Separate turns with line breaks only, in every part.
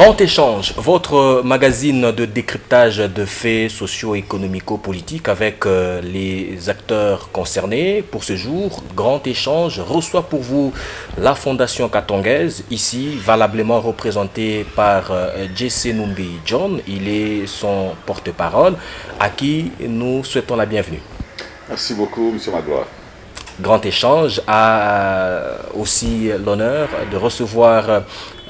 Grand Échange, votre magazine de décryptage de faits socio-économico-politiques avec les acteurs concernés. Pour ce jour, Grand Échange reçoit pour vous la Fondation Katongaise, ici valablement représentée par Jesse Numbi John. Il est son porte-parole, à qui nous souhaitons la bienvenue.
Merci beaucoup, M. Magloire.
Grand Échange a aussi l'honneur de recevoir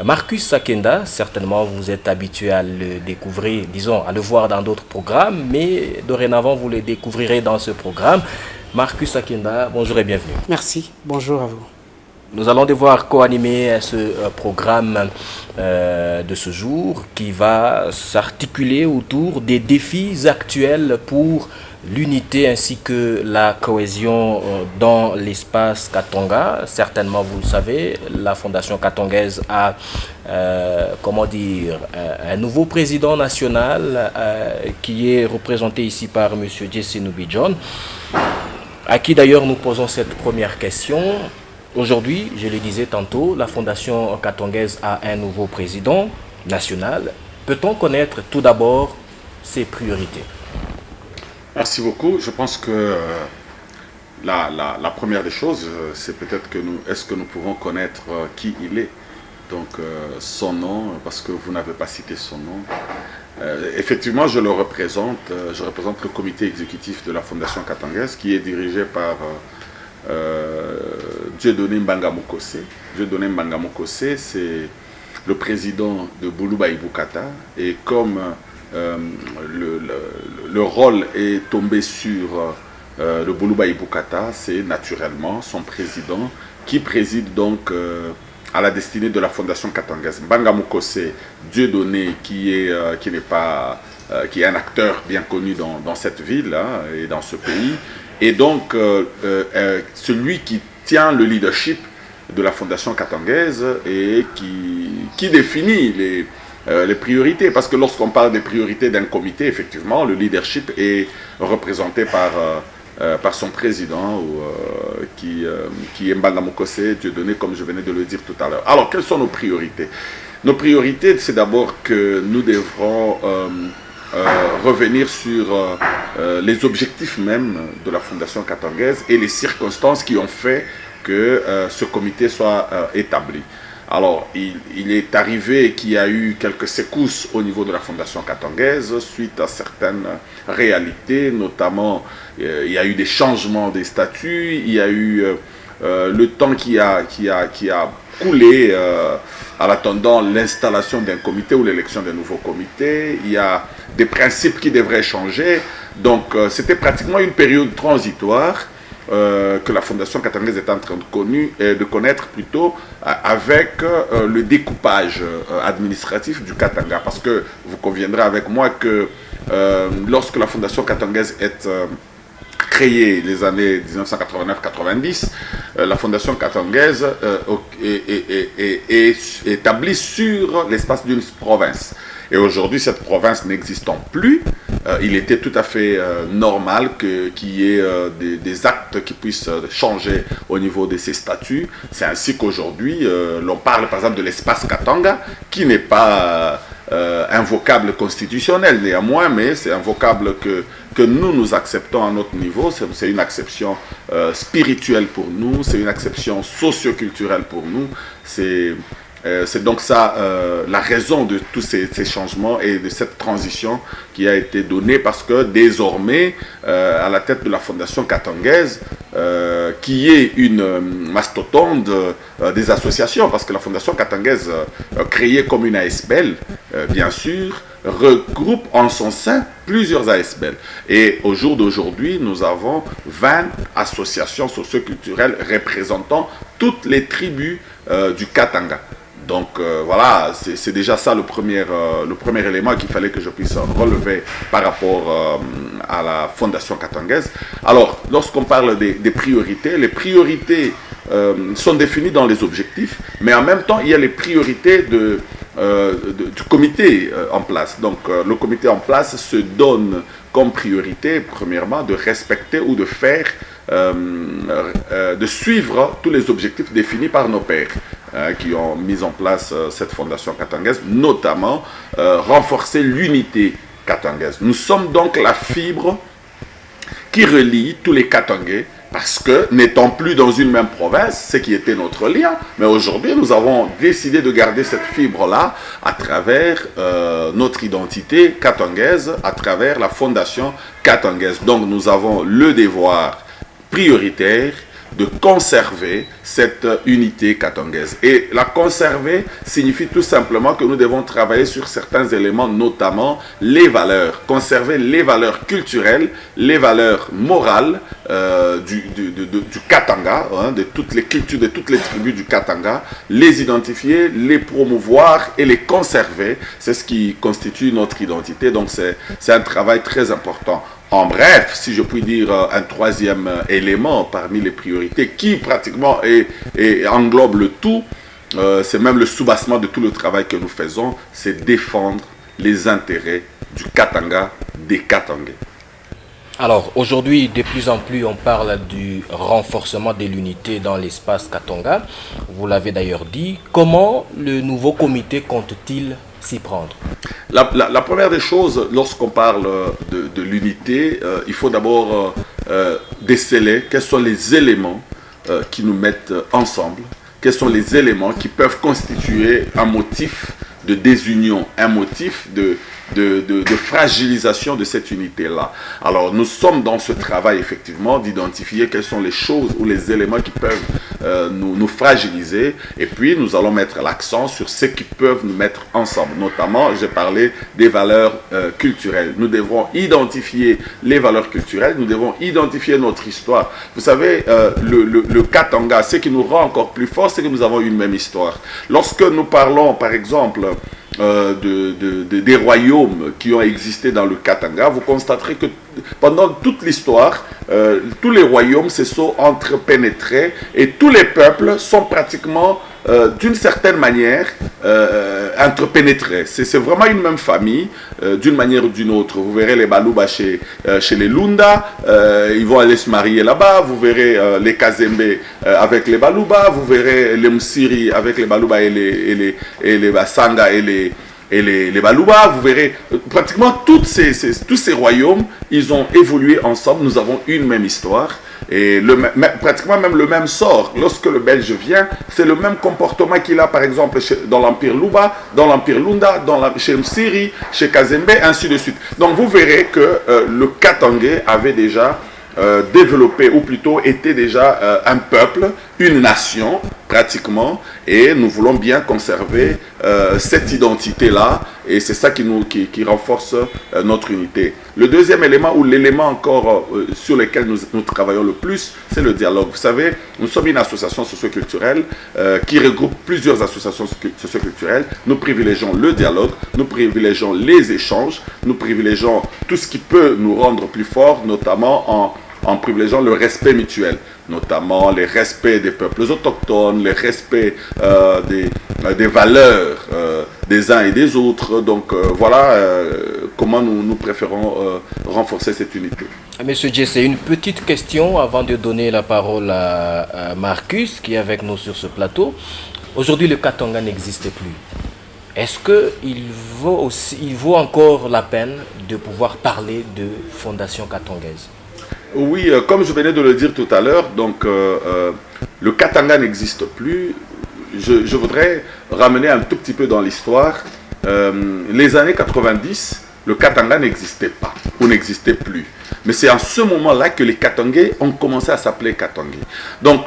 Marcus Sakenda. Certainement, vous êtes habitué à le découvrir, disons, à le voir dans d'autres programmes, mais dorénavant, vous le découvrirez dans ce programme. Marcus Sakenda, bonjour et bienvenue.
Merci, bonjour à vous.
Nous allons devoir co-animer ce programme de ce jour qui va s'articuler autour des défis actuels pour l'unité ainsi que la cohésion dans l'espace Katonga. Certainement, vous le savez, la Fondation Katongaise a un nouveau président national qui est représenté ici par M. Jesse Numbi John, à qui d'ailleurs nous posons cette première question. Aujourd'hui, je le disais tantôt, la Fondation Katongaise a un nouveau président national. Peut-on connaître tout d'abord ses priorités?
Merci beaucoup. Je pense que la première des choses, c'est peut-être que est-ce que nous pouvons connaître qui il est, donc son nom, parce que vous n'avez pas cité son nom. Effectivement, je représente le comité exécutif de la Fondation Katongaise qui est dirigé par Dieudonné Mbanga Mokose. Dieudonné Mbanga Mokose, c'est le président de Buluba Ibukata, et comme le rôle est tombé sur le Buluba Ibukata, c'est naturellement son président qui préside donc à la destinée de la Fondation Katongaise. Mbanga Mokose, Dieudonné, qui est un acteur bien connu dans cette ville et dans ce pays, et donc celui qui tient le leadership de la Fondation Katongaise et qui définit les priorités. Parce que lorsqu'on parle des priorités d'un comité, effectivement, le leadership est représenté par son président, qui est Mbanga Mokose Dieudonné, comme je venais de le dire tout à l'heure. Alors, quelles sont nos priorités? Nos priorités, c'est d'abord que nous devrons revenir sur les objectifs même de la Fondation Katongaise et les circonstances qui ont fait que ce comité soit établi. Alors, il est arrivé qu'il y a eu quelques secousses au niveau de la Fondation Katongaise suite à certaines réalités, notamment il y a eu des changements des statuts, il y a eu le temps qui a coulé en attendant l'installation d'un comité ou l'élection d'un nouveau comité. Il y a des principes qui devraient changer. Donc, c'était pratiquement une période transitoire que la Fondation Katongaise est en train de connaître plutôt avec le découpage administratif du Katanga. Parce que vous conviendrez avec moi que lorsque la Fondation Katongaise est créée les années 1989-90, la Fondation Katongaise est établie sur l'espace d'une province. Et aujourd'hui, cette province n'existant plus, il était tout à fait normal qu'il y ait des actes qui puissent changer au niveau de ces statuts. C'est ainsi qu'aujourd'hui, l'on parle par exemple de l'espace Katanga, qui n'est pas un vocable constitutionnel néanmoins, mais c'est un vocable que nous acceptons à notre niveau. C'est une acception spirituelle pour nous, c'est une acception socio-culturelle pour nous. C'est donc ça la raison de tous ces changements et de cette transition qui a été donnée, parce que désormais, à la tête de la Fondation Katongaise, qui est une mastodonte des associations, parce que la Fondation Katongaise, créée comme une ASBL, bien sûr, regroupe en son sein plusieurs ASBL. Et au jour d'aujourd'hui, nous avons 20 associations socio-culturelles représentant toutes les tribus du Katanga. Donc voilà, c'est déjà ça le premier élément qu'il fallait que je puisse relever par rapport à la Fondation Katongaise. Alors, lorsqu'on parle des priorités, les priorités sont définies dans les objectifs, mais en même temps, il y a les priorités du comité en place. Donc, le comité en place se donne comme priorité, premièrement, de respecter ou de faire, de suivre tous les objectifs définis par nos pairs. qui ont mis en place cette fondation katangaise, notamment renforcer l'unité katangaise. Nous sommes donc la fibre qui relie tous les Katangais, parce que n'étant plus dans une même province, ce qui était notre lien, mais aujourd'hui nous avons décidé de garder cette fibre-là à travers notre identité katangaise, à travers la fondation katangaise. Donc nous avons le devoir prioritaire de conserver cette unité katangaise. Et la conserver signifie tout simplement que nous devons travailler sur certains éléments, notamment les valeurs. Conserver les valeurs culturelles, les valeurs morales du Katanga, hein, de toutes les cultures, de toutes les tribus du Katanga, les identifier, les promouvoir et les conserver. C'est ce qui constitue notre identité. Donc c'est un travail très important. En bref, si je puis dire un troisième élément parmi les priorités qui pratiquement englobe le tout, c'est même le soubassement de tout le travail que nous faisons, c'est défendre les intérêts du Katanga, des Katangais.
Alors aujourd'hui, de plus en plus, on parle du renforcement de l'unité dans l'espace Katanga. Vous l'avez d'ailleurs dit. Comment le nouveau comité compte-t-il s'y prendre?
La première des choses, lorsqu'on parle de l'unité, il faut d'abord déceler quels sont les éléments qui nous mettent ensemble, quels sont les éléments qui peuvent constituer un motif de désunion, un motif de fragilisation de cette unité-là. Alors, nous sommes dans ce travail, effectivement, d'identifier quelles sont les choses ou les éléments qui peuvent nous fragiliser. Et puis, nous allons mettre l'accent sur ce qui peuvent nous mettre ensemble. Notamment, j'ai parlé des valeurs culturelles. Nous devons identifier les valeurs culturelles. Nous devons identifier notre histoire. Vous savez, le Katanga, ce qui nous rend encore plus fort, c'est que nous avons une même histoire. Lorsque nous parlons, par exemple, des royaumes qui ont existé dans le Katanga, vous constaterez que pendant toute l'histoire, tous les royaumes se sont entrepénétrés et tous les peuples sont pratiquement d'une certaine manière entrepénétrés. C'est vraiment une même famille, d'une manière ou d'une autre. Vous verrez les Baluba chez les Lunda, ils vont aller se marier là-bas. Vous verrez les Kazembe avec les Baluba, vous verrez les Msiri avec les Baluba et les Basanga et les Baluba. Vous verrez pratiquement tous ces royaumes, ils ont évolué ensemble. Nous avons une même histoire. Et pratiquement même le même sort. Lorsque le Belge vient, c'est le même comportement qu'il a par exemple dans l'Empire Luba, dans l'Empire Lunda, chez Msiri, chez Kazembe, ainsi de suite. Donc vous verrez que le Katangais avait déjà développé, ou plutôt était déjà un peuple, une nation pratiquement, et nous voulons bien conserver cette identité-là, et c'est ça qui renforce notre unité. Le deuxième élément, ou l'élément encore sur lequel nous travaillons le plus, c'est le dialogue. Vous savez, nous sommes une association socioculturelle qui regroupe plusieurs associations socioculturelles. Nous privilégions le dialogue, nous privilégions les échanges, nous privilégions tout ce qui peut nous rendre plus forts, notamment en privilégiant le respect mutuel, notamment le respect des peuples autochtones, le respect des valeurs des uns et des autres. Donc voilà comment nous préférons renforcer cette unité.
Monsieur Jesse, une petite question avant de donner la parole à Marcus qui est avec nous sur ce plateau. Aujourd'hui, le Katanga n'existe plus. Est-ce qu'il vaut encore la peine de pouvoir parler de fondation katangaise?
Oui, comme je venais de le dire tout à l'heure, donc le Katanga n'existe plus. Je voudrais ramener un tout petit peu dans l'histoire. Les années 90, le Katanga n'existait pas ou n'existait plus. Mais c'est en ce moment-là que les Katangais ont commencé à s'appeler Katangais. Donc,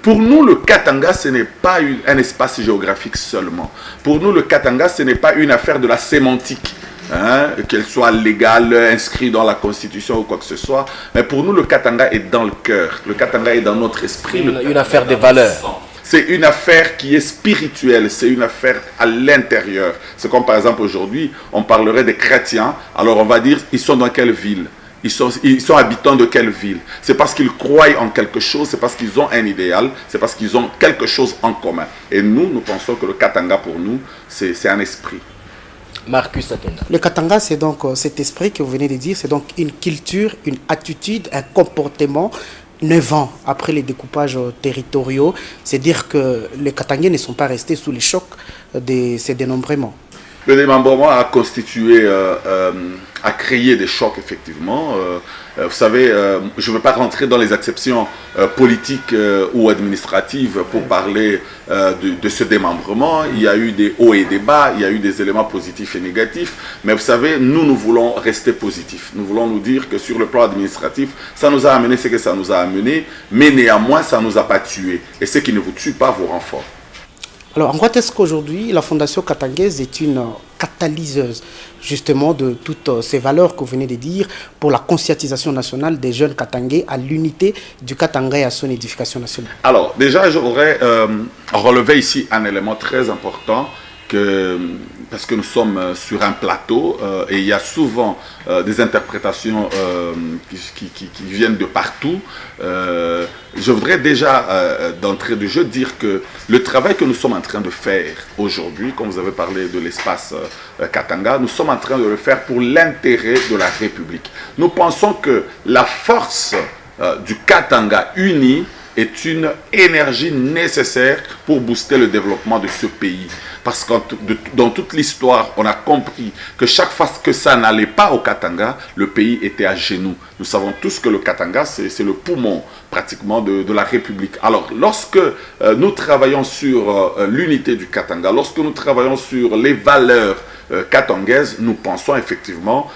pour nous, le Katanga, ce n'est pas un espace géographique seulement. Pour nous, le Katanga, ce n'est pas une affaire de la sémantique. Hein, qu'elle soit légale, inscrite dans la Constitution ou quoi que ce soit. Mais pour nous, le Katanga est dans le cœur. Le Katanga est dans notre esprit.
Une affaire de valeurs.
C'est une affaire qui est spirituelle. C'est une affaire à l'intérieur. C'est comme par exemple aujourd'hui, on parlerait des chrétiens. Alors on va dire, ils sont dans quelle ville? Ils sont habitants de quelle ville? C'est parce qu'ils croient en quelque chose, c'est parce qu'ils ont un idéal, c'est parce qu'ils ont quelque chose en commun. Et nous pensons que le Katanga pour nous, c'est un esprit.
Marcus Atenda.
Le Katanga, c'est donc cet esprit que vous venez de dire, c'est donc une culture, une attitude, un comportement 9 ans après les découpages territoriaux, c'est dire que les Katangais ne sont pas restés sous le choc de ces dénombrements.
Le démembrement a constitué, a créé des chocs, effectivement. Vous savez, je ne veux pas rentrer dans les exceptions politiques ou administratives pour parler de ce démembrement. Il y a eu des hauts et des bas, il y a eu des éléments positifs et négatifs. Mais vous savez, nous voulons rester positifs. Nous voulons nous dire que sur le plan administratif, ça nous a amené ce que ça nous a amené, mais néanmoins, ça ne nous a pas tués. Et ce qui ne vous tue pas vous rend fort.
Alors, en quoi est-ce qu'aujourd'hui, la Fondation Katangaise est une catalyseuse, justement, de toutes ces valeurs que vous venez de dire, pour la conscientisation nationale des jeunes Katangais à l'unité du Katanga et à son édification nationale?
Alors, déjà, je voudrais relever ici un élément très important, parce que nous sommes sur un plateau et il y a souvent des interprétations qui viennent de partout. Je voudrais déjà, d'entrée de jeu, dire que le travail que nous sommes en train de faire aujourd'hui, comme vous avez parlé de l'espace Katanga, nous sommes en train de le faire pour l'intérêt de la République. Nous pensons que la force du Katanga uni est une énergie nécessaire pour booster le développement de ce pays. Parce que dans toute l'histoire, on a compris que chaque fois que ça n'allait pas au Katanga, le pays était à genoux. Nous savons tous que le Katanga, c'est le poumon pratiquement de la République. Alors, lorsque nous travaillons sur l'unité du Katanga, lorsque nous travaillons sur les valeurs katangaises, nous pensons effectivement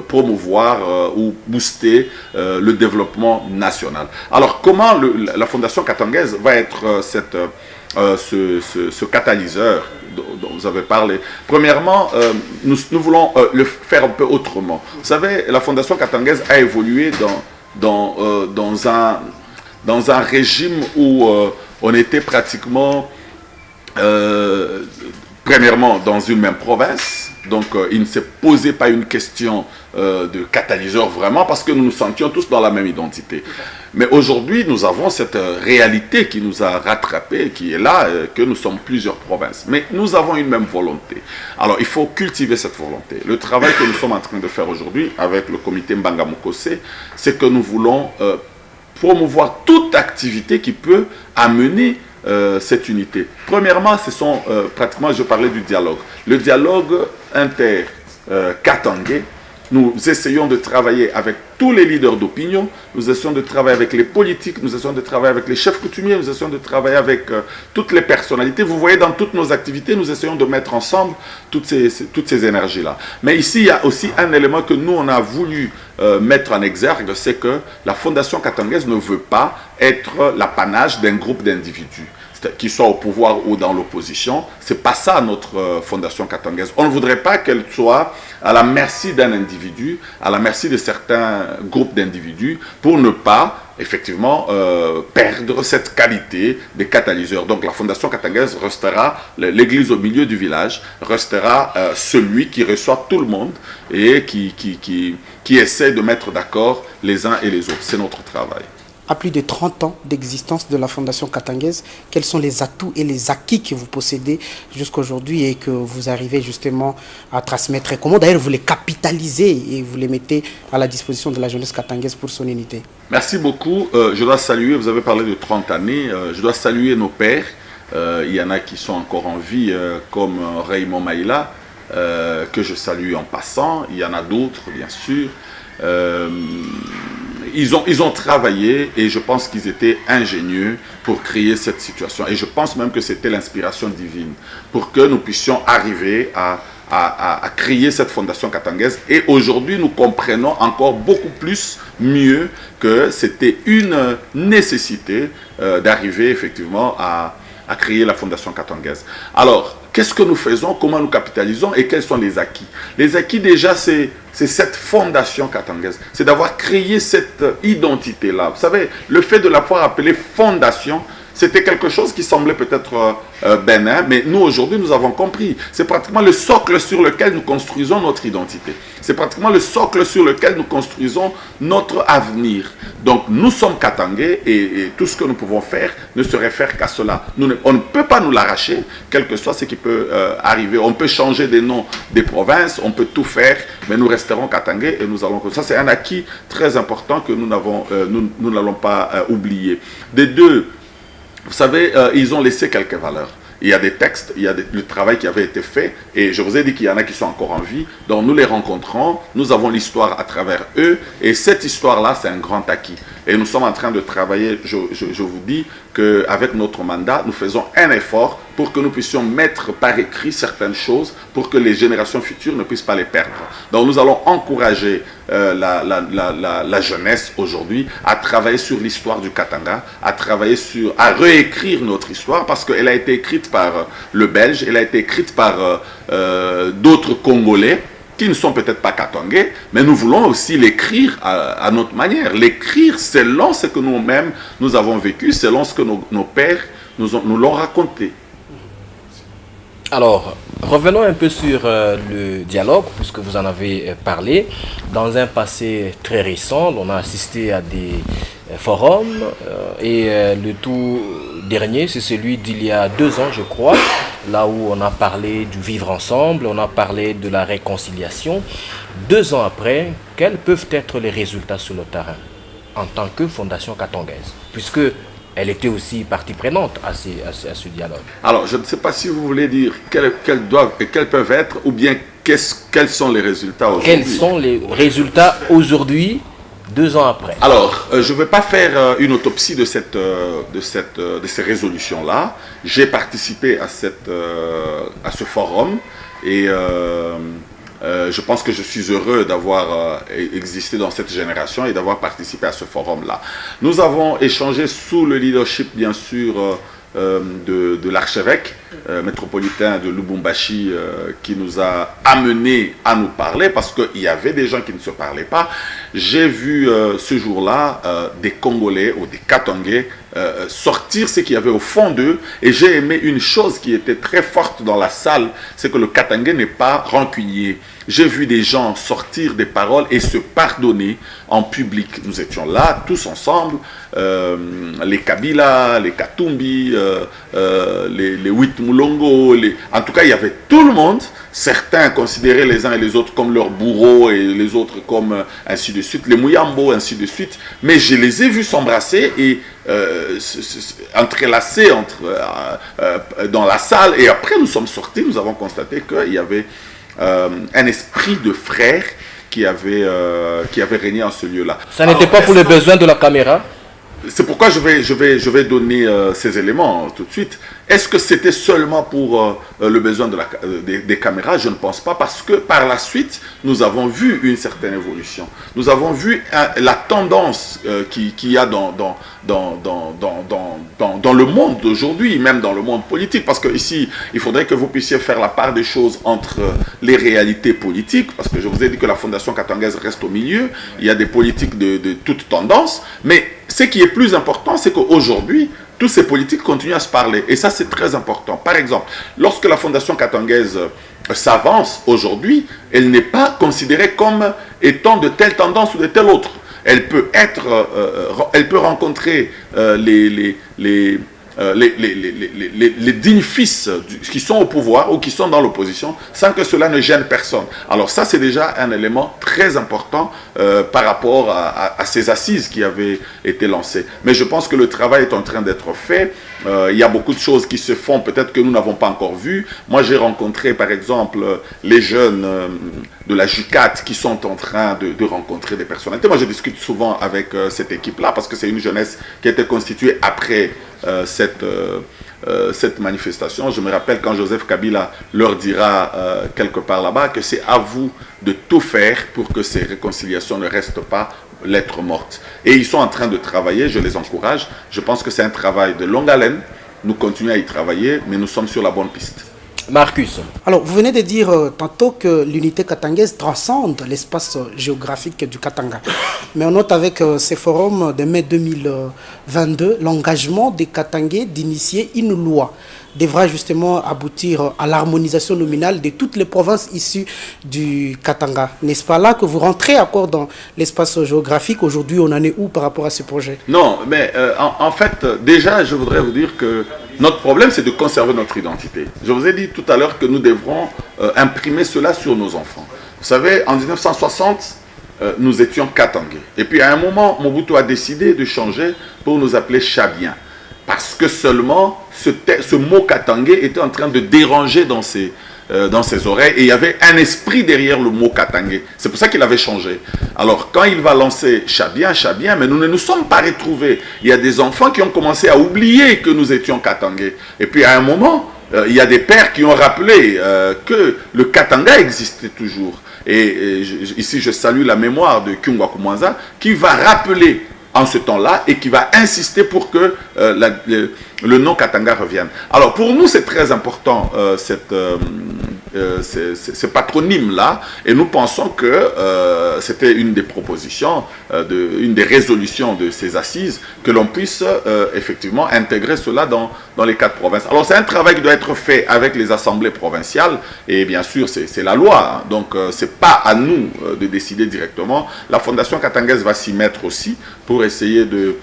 promouvoir ou booster le développement national. Alors, comment la Fondation Katangaise va être ce catalyseur dont vous avez parlé? Premièrement, nous voulons le faire un peu autrement. Vous savez, la Fondation Katangaise a évolué dans un régime où on était pratiquement premièrement dans une même province. Donc il ne s'est posé pas une question de catalyseur vraiment, parce que nous nous sentions tous dans la même identité. Mais aujourd'hui, nous avons cette réalité qui nous a rattrapés, qui est là, que nous sommes plusieurs provinces. Mais nous avons une même volonté. Alors il faut cultiver cette volonté. Le travail que nous sommes en train de faire aujourd'hui avec le comité Mbanga Mukose, c'est que nous voulons promouvoir toute activité qui peut amener cette unité. Premièrement, ce sont pratiquement, je parlais du dialogue. Le dialogue inter-katangais, nous essayons de travailler avec tous les leaders d'opinion, nous essayons de travailler avec les politiques, nous essayons de travailler avec les chefs coutumiers, nous essayons de travailler avec toutes les personnalités. Vous voyez, dans toutes nos activités, nous essayons de mettre ensemble toutes ces énergies-là. Mais ici, il y a aussi un élément que nous, on a voulu mettre en exergue, c'est que la Fondation Katangaise ne veut pas être l'apanage d'un groupe d'individus, qui soit au pouvoir ou dans l'opposition. C'est pas ça notre Fondation Katangaise. On ne voudrait pas qu'elle soit à la merci d'un individu, à la merci de certains groupes d'individus, pour ne pas effectivement perdre cette qualité des catalyseurs. Donc la Fondation Katangaise restera l'église au milieu du village, restera celui qui reçoit tout le monde et qui essaie de mettre d'accord les uns et les autres. C'est notre travail.
À plus de 30 ans d'existence de la Fondation Katangaise, quels sont les atouts et les acquis que vous possédez jusqu'à aujourd'hui et que vous arrivez justement à transmettre? Et comment d'ailleurs vous les capitalisez et vous les mettez à la disposition de la jeunesse katangaise pour son unité?
Merci beaucoup. Je dois saluer, vous avez parlé de 30 années, je dois saluer nos pères. Il y en a qui sont encore en vie, comme Raymond Maïla, que je salue en passant. Il y en a d'autres, bien sûr. Ils ont travaillé et je pense qu'ils étaient ingénieux pour créer cette situation. Et je pense même que c'était l'inspiration divine pour que nous puissions arriver à créer cette Fondation Katangaise. Et aujourd'hui, nous comprenons encore beaucoup plus, mieux, que c'était une nécessité d'arriver effectivement à créer la Fondation Katangaise. Alors, qu'est-ce que nous faisons? Comment nous capitalisons? Et quels sont les acquis? Les acquis, déjà, c'est cette Fondation Katangaise. C'est d'avoir créé cette identité-là. Vous savez, le fait de l'avoir appelée Fondation, C'était quelque chose qui semblait peut-être bénin, mais nous aujourd'hui nous avons compris. C'est pratiquement le socle sur lequel nous construisons notre identité. C'est pratiquement le socle sur lequel nous construisons notre avenir. Donc nous sommes Katangais et tout ce que nous pouvons faire ne se réfère qu'à cela. On ne peut pas nous l'arracher, quel que soit ce qui peut arriver. On peut changer des noms des provinces, on peut tout faire, mais nous resterons Katangais et nous allons... Ça, c'est un acquis très important que nous n'allons pas oublier. Des deux, vous savez, ils ont laissé quelques valeurs. Il y a des textes, il y a le travail qui avait été fait, et je vous ai dit qu'il y en a qui sont encore en vie, donc nous les rencontrons, nous avons l'histoire à travers eux, et cette histoire-là, c'est un grand acquis. Et nous sommes en train de travailler, je vous dis qu'avec notre mandat, nous faisons un effort pour que nous puissions mettre par écrit certaines choses, pour que les générations futures ne puissent pas les perdre. Donc nous allons encourager la jeunesse aujourd'hui à travailler sur l'histoire du Katanga, à réécrire notre histoire, parce qu'elle a été écrite par le Belge, elle a été écrite par d'autres Congolais, qui ne sont peut-être pas katangais, mais nous voulons aussi l'écrire à notre manière. L'écrire selon ce que nous-mêmes nous avons vécu, selon ce que nos pères nous l'ont raconté.
Alors, revenons un peu sur le dialogue, puisque vous en avez parlé. Dans un passé très récent, on a assisté à des forums et le tout dernier, c'est celui d'il y a 2 ans, je crois, là où on a parlé du vivre ensemble, on a parlé de la réconciliation. 2 ans après, quels peuvent être les résultats sur le terrain en tant que Fondation Katangaise, puisque elle était aussi partie prenante à ce dialogue.
Alors, je ne sais pas si vous voulez dire quels peuvent être, ou bien quels sont les résultats aujourd'hui.
Quels sont les résultats aujourd'hui, 2 ans après?
Alors, je ne vais pas faire une autopsie de ces résolutions-là. J'ai participé à ce forum et je pense que je suis heureux d'avoir existé dans cette génération et d'avoir participé à ce forum-là. Nous avons échangé sous le leadership, bien sûr, de l'archevêque métropolitain de Lubumbashi qui nous a amenés à nous parler parce qu'il y avait des gens qui ne se parlaient pas. J'ai vu ce jour-là des Congolais ou des Katangais sortir ce qu'il y avait au fond d'eux, et j'ai aimé une chose qui était très forte dans la salle, c'est que le Katangais n'est pas rancunier. J'ai vu des gens sortir des paroles et se pardonner en public. Nous étions là, tous ensemble, les Kabila, les Katumbi, les Huit Moulongo, en tout cas il y avait tout le monde. Certains considéraient les uns et les autres comme leurs bourreaux et les autres comme ainsi de suite, les Mouyambo, ainsi de suite. Mais je les ai vus s'embrasser et entrelacés dans la salle. Et après nous sommes sortis, nous avons constaté qu'il y avait un esprit de frère qui avait régné en ce lieu-là.
Ça n'était pas pour les besoins de la caméra?
C'est pourquoi je vais donner ces éléments tout de suite. Est-ce que c'était seulement pour le besoin des caméras? Je ne pense pas, parce que par la suite, nous avons vu une certaine évolution. Nous avons vu la tendance qu'il y a dans le monde d'aujourd'hui, même dans le monde politique. Parce que ici, il faudrait que vous puissiez faire la part des choses entre les réalités politiques, parce que je vous ai dit que la Fondation Katangaise reste au milieu. Il y a des politiques de toute tendance, mais ce qui est plus important, c'est qu'aujourd'hui, tous ces politiques continuent à se parler. Et ça, c'est très important. Par exemple, lorsque la Fondation Katangaise s'avance aujourd'hui, elle n'est pas considérée comme étant de telle tendance ou de telle autre. Elle peut rencontrer les dignes fils qui sont au pouvoir ou qui sont dans l'opposition sans que cela ne gêne personne. Alors ça, c'est déjà un élément très important par rapport à ces assises qui avaient été lancées. Mais je pense que le travail est en train d'être fait. Il y a beaucoup de choses qui se font, peut-être que nous n'avons pas encore vues. Moi, j'ai rencontré, par exemple, les jeunes de la JUCAT qui sont en train de rencontrer des personnalités. Moi, je discute souvent avec cette équipe-là parce que c'est une jeunesse qui a été constituée après cette manifestation. Je me rappelle quand Joseph Kabila leur dira quelque part là-bas que c'est à vous de tout faire pour que ces réconciliations ne restent pas lettre morte. Et ils sont en train de travailler, je les encourage. Je pense que c'est un travail de longue haleine. Nous continuons à y travailler, mais nous sommes sur la bonne piste.
Marcus.
Alors, vous venez de dire tantôt que l'unité katangaise transcende l'espace géographique du Katanga. Mais on note avec ces forums de mai 2022 l'engagement des Katangais d'initier une loi devra justement aboutir à l'harmonisation nominale de toutes les provinces issues du Katanga. N'est-ce pas là que vous rentrez encore dans l'espace géographique? Aujourd'hui, on en est où par rapport à ce projet?
Non, mais en fait, déjà, je voudrais vous dire que notre problème, c'est de conserver notre identité. Je vous ai dit tout à l'heure que nous devrons imprimer cela sur nos enfants. Vous savez, en 1960, nous étions Katangais. Et puis à un moment, Mobutu a décidé de changer pour nous appeler Chabiens. Parce que seulement ce mot Katangais était en train de déranger dans ses oreilles. Et il y avait un esprit derrière le mot Katangais. C'est pour ça qu'il avait changé. Alors, quand il va lancer Chabien, mais nous ne nous sommes pas retrouvés. Il y a des enfants qui ont commencé à oublier que nous étions Katangais. Et puis, à un moment, il y a des pères qui ont rappelé que le Katanga existait toujours. Et ici, je salue la mémoire de Kyungwa Kumwanza, qui va rappeler en ce temps-là et qui va insister pour que le nom Katanga revienne. Alors pour nous c'est très important ce patronyme-là, et nous pensons que c'était une des propositions, une des résolutions de ces assises, que l'on puisse effectivement intégrer cela dans les 4 provinces. Alors c'est un travail qui doit être fait avec les assemblées provinciales, et bien sûr c'est la loi, hein. Donc c'est pas à nous de décider directement. La Fondation katangaise va s'y mettre aussi pour essayer de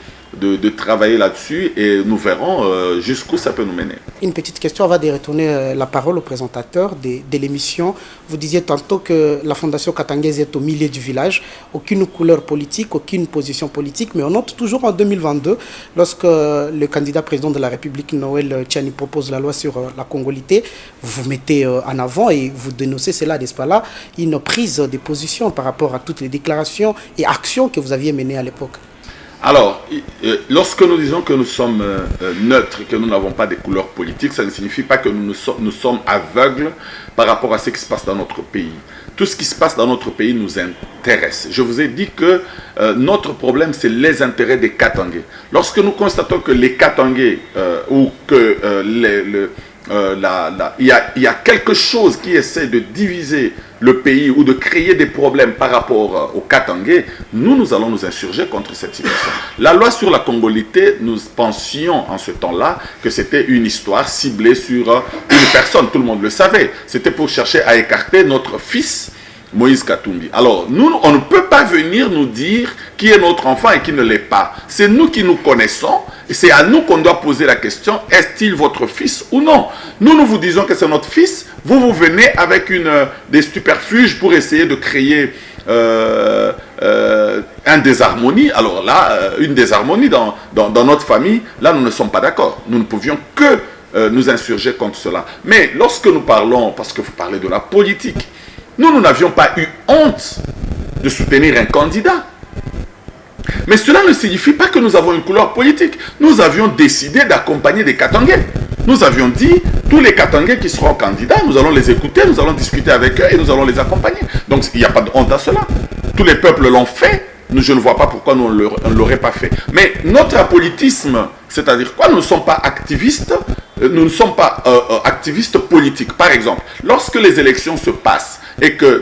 travailler là-dessus, et nous verrons jusqu'où ça peut nous mener.
Une petite question avant de retourner la parole au présentateur de l'émission. Vous disiez tantôt que la Fondation katangaise est au milieu du village, aucune couleur politique, aucune position politique, mais on note toujours en 2022, lorsque le candidat président de la République, Noël Tchani, propose la loi sur la congolité, vous vous mettez en avant et vous dénoncez cela, n'est-ce pas là, une prise de position par rapport à toutes les déclarations et actions que vous aviez menées à l'époque.
Alors, lorsque nous disons que nous sommes neutres, que nous n'avons pas de couleurs politiques, ça ne signifie pas que nous sommes aveugles par rapport à ce qui se passe dans notre pays. Tout ce qui se passe dans notre pays nous intéresse. Je vous ai dit que notre problème, c'est les intérêts des Katangais. Lorsque nous constatons que les Katangais, ou que il y a quelque chose qui essaie de diviser le pays ou de créer des problèmes par rapport aux Katangais, nous allons nous insurger contre cette situation. La loi sur la congolité, nous pensions en ce temps-là que c'était une histoire ciblée sur une personne, tout le monde le savait. C'était pour chercher à écarter notre fils Moïse Katumbi. Alors, nous, on ne peut pas venir nous dire qui est notre enfant et qui ne l'est pas. C'est nous qui nous connaissons, et c'est à nous qu'on doit poser la question, est-il votre fils ou non? Nous vous disons que c'est notre fils, vous venez avec des superfuges pour essayer de créer un désharmonie. Alors là, une désharmonie dans notre famille, là nous ne sommes pas d'accord. Nous ne pouvions que nous insurger contre cela. Mais lorsque nous parlons, parce que vous parlez de la politique, nous n'avions pas eu honte de soutenir un candidat. Mais cela ne signifie pas que nous avons une couleur politique. Nous avions décidé d'accompagner des Katangais. Nous avions dit, tous les Katangais qui seront candidats, nous allons les écouter, nous allons discuter avec eux et nous allons les accompagner. Donc il n'y a pas de honte à cela. Tous les peuples l'ont fait. Je ne vois pas pourquoi nous ne l'aurions pas fait. Mais notre apolitisme, c'est-à-dire quoi? Nous ne sommes pas activistes, nous ne sommes pas activistes politiques. Par exemple, lorsque les élections se passent et que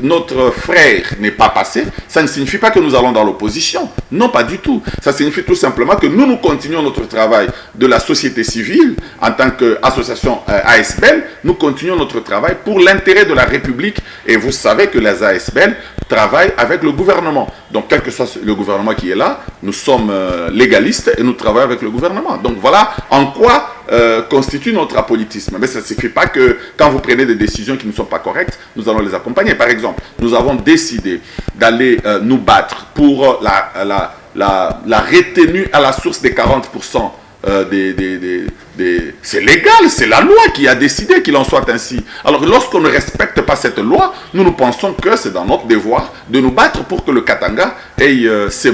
notre frère n'est pas passé, ça ne signifie pas que nous allons dans l'opposition. Non, pas du tout. Ça signifie tout simplement que nous continuons notre travail de la société civile en tant qu'association ASBL. Nous continuons notre travail pour l'intérêt de la République. Et vous savez que les ASBL travaillent avec le gouvernement. Donc, quel que soit le gouvernement qui est là, nous sommes légalistes et nous travaillons avec le gouvernement. Donc, voilà en quoi constitue notre apolitisme. Mais ça ne signifie pas que quand vous prenez des décisions qui ne sont pas correctes, nous allons les accompagner. Par exemple, nous avons décidé d'aller nous battre pour la retenue à la source des 40%. C'est légal, c'est la loi qui a décidé qu'il en soit ainsi. Alors lorsqu'on ne respecte pas cette loi, nous pensons que c'est dans notre devoir de nous battre pour que le Katanga ait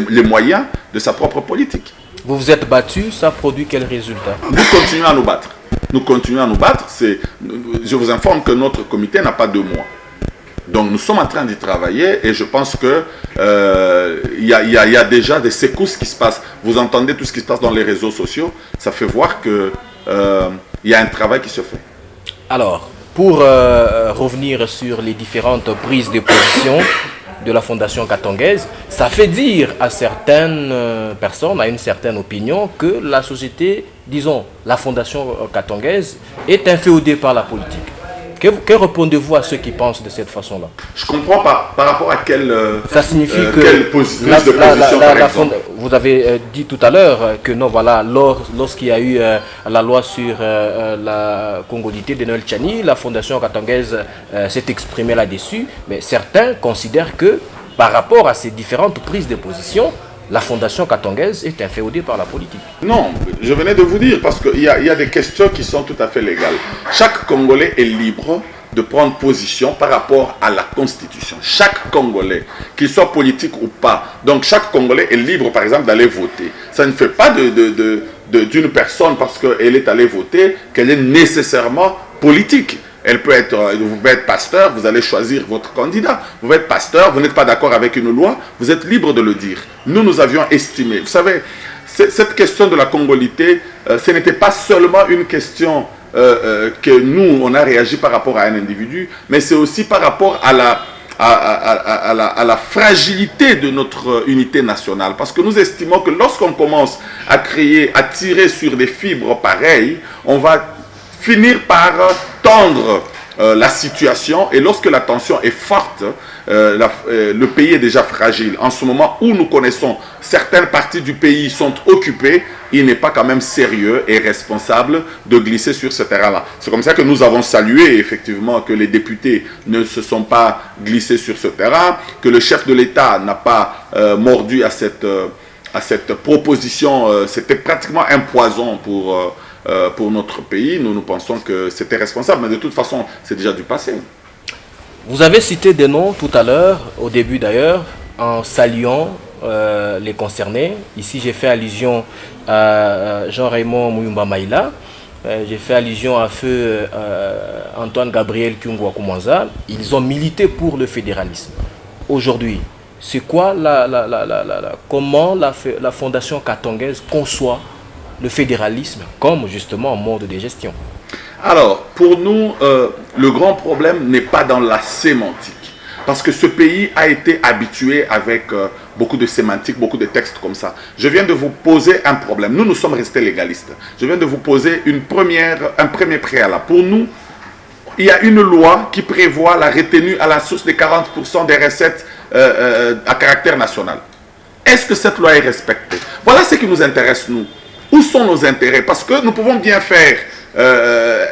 les moyens de sa propre politique.
Vous vous êtes battu, ça produit quel résultat?
Nous continuons à nous battre. Nous continuons à nous battre. Je vous informe que notre comité n'a pas 2 mois. Donc nous sommes en train d'y travailler et je pense que y a déjà des secousses qui se passent. Vous entendez tout ce qui se passe dans les réseaux sociaux, ça fait voir que y a un travail qui se fait.
Alors, pour revenir sur les différentes prises de position de la Fondation Katongaise, ça fait dire à certaines personnes, à une certaine opinion, que la société, disons, la Fondation Katongaise est inféodée par la politique. Que répondez-vous à ceux qui pensent de cette façon-là?
Je comprends pas par rapport à quelle,
ça signifie que
quelle position, par exemple.
vous avez dit tout à l'heure que non, voilà, lorsqu'il y a eu la loi sur la congolité de Noël Tchani, la Fondation Katongaise s'est exprimée là-dessus, mais certains considèrent que par rapport à ces différentes prises de position, la Fondation Katongaise est inféodée par la politique.
Non, je venais de vous dire, parce qu'il y a des questions qui sont tout à fait légales. Chaque Congolais est libre de prendre position par rapport à la Constitution. Chaque Congolais, qu'il soit politique ou pas, donc chaque Congolais est libre, par exemple, d'aller voter. Ça ne fait pas d'une personne, parce qu'elle est allée voter, qu'elle est nécessairement politique. Elle peut être, vous pouvez être pasteur, vous allez choisir votre candidat. Vous pouvez être pasteur, vous n'êtes pas d'accord avec une loi, vous êtes libre de le dire. Nous avions estimé. Vous savez, cette question de la congolité, ce n'était pas seulement une question que nous, on a réagi par rapport à un individu, mais c'est aussi par rapport à la fragilité de notre unité nationale. Parce que nous estimons que lorsqu'on commence à tirer sur des fibres pareilles, on va finir par tendre la situation, et lorsque la tension est forte, le pays est déjà fragile. En ce moment où nous connaissons certaines parties du pays sont occupées, il n'est pas quand même sérieux et responsable de glisser sur ce terrain-là. C'est comme ça que nous avons salué effectivement que les députés ne se sont pas glissés sur ce terrain, que le chef de l'État n'a pas mordu à cette proposition. C'était pratiquement un poison pour notre pays. Nous pensons que c'était responsable, mais de toute façon, c'est déjà du passé.
Vous avez cité des noms tout à l'heure, au début d'ailleurs, en saluant les concernés. Ici, j'ai fait allusion à Jean-Raymond Mouyumba Maïla. J'ai fait allusion à feu Antoine Gabriel Kyungwa Koumanza. Ils ont milité pour le fédéralisme. Aujourd'hui, c'est quoi comment la Fondation Katongaise conçoit le fédéralisme comme justement un mode de gestion?
Alors, pour nous, le grand problème n'est pas dans la sémantique. Parce que ce pays a été habitué avec beaucoup de sémantique, beaucoup de textes comme ça. Je viens de vous poser un problème. Nous sommes restés légalistes. Je viens de vous poser un premier préalable. Pour nous, il y a une loi qui prévoit la retenue à la source de 40% des recettes à caractère national. Est-ce que cette loi est respectée? Voilà ce qui nous intéresse, nous. Où sont nos intérêts? Parce que nous pouvons bien faire